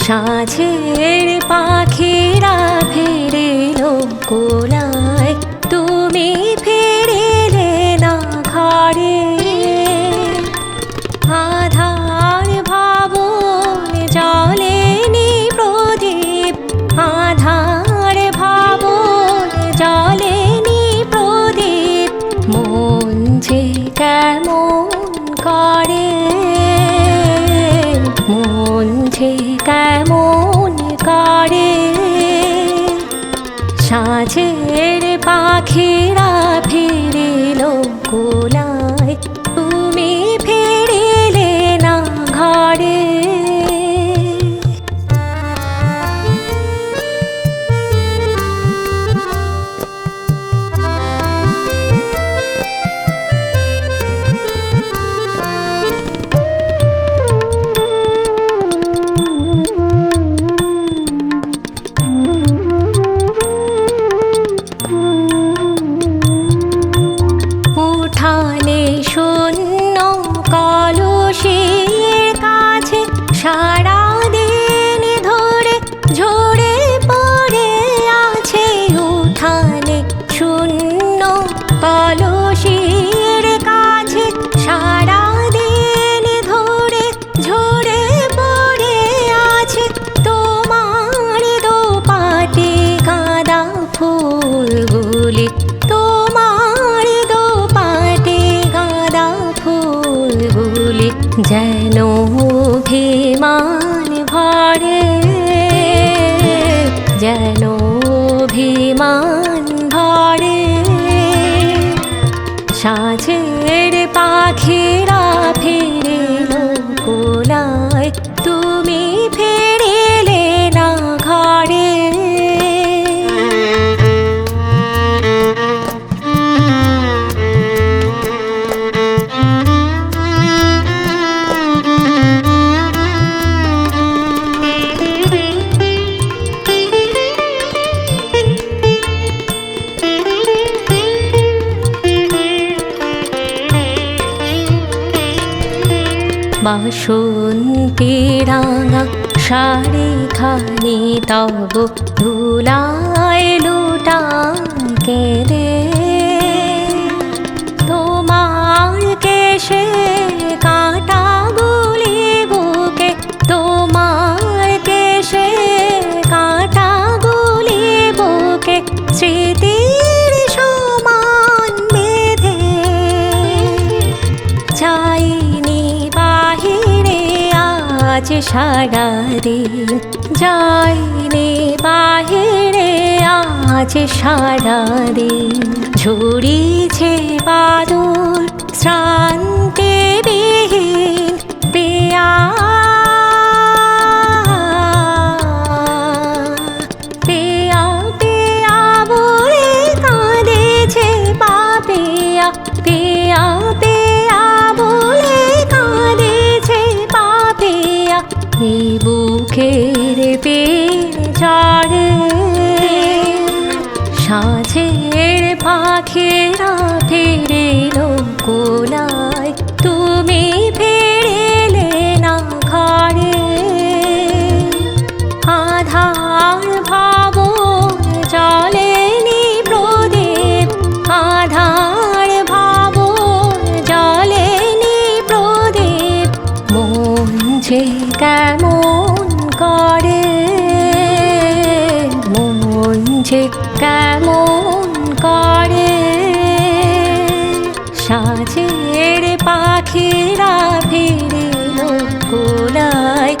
সাঁঝের পাখিরা ফিরিলো কোলায়, তুমি ফিরিলে না ঘরে। আধার ভাবন জ্বলেনি প্রদীপ, আধার ভাবন জ্বলেনি প্রদীপ, মন যে কেমন করে, মন যে কেমন করে। সাঁঝের পাখিরা ফিরিলো কোলায়, তুমি ফিরিলে না ঘরে। উঠানে শূন্য কলসির কাছে সারাদিন ধরে ঝরে পড়ে আছে। উঠানে শূন্য কলসির কাছে সারাদিন ধরে ঝরে পড়ে আছে। তোমার দোপাটি গাঁদা ফুলগুলি, তোমার দোপাটি গাঁদা ফুলগুলি যেন অভিমান ভরে, যেন অভিমান ভরে। সাঁঝের পাখিরা ফিরিলো কোলায়, তুমি ফিরিলে না ঘরে। বাসন্তী রাঙা শাড়িখানি তব ধুলায় লুটায় কেঁদে। তোমার কেশে কাঁটাগুলি বুকে, তোমার কেশে কাঁটাগুলি বুকে স্মৃতির সমান বেঁধে। যাইনি বাহিরে আজ সারাদিন, যাইনি বাহিরে আজ সারাদিন। ঝরিছে বাদল শ্রান্তিবিহীন পিয়া, পিয়া পিয়া বলে কাঁদেছে পাপিয়া, পিয়া পিয়া বলে কাঁদেছে পাপিয়া। এই বুকের পেছনে সাঁঝের পাখিরা ফিরিলো কোলায়, তুমি ফিরিলে না ঘরে। আধার ভাবন জ্বলেনি প্রদীপ, আধার ভাবন জ্বলেনি প্রদীপ, মন যে কেমন করে, মন যে কেমন করে। সাঁঝের পাখিরা ফিরিলো কোলায়,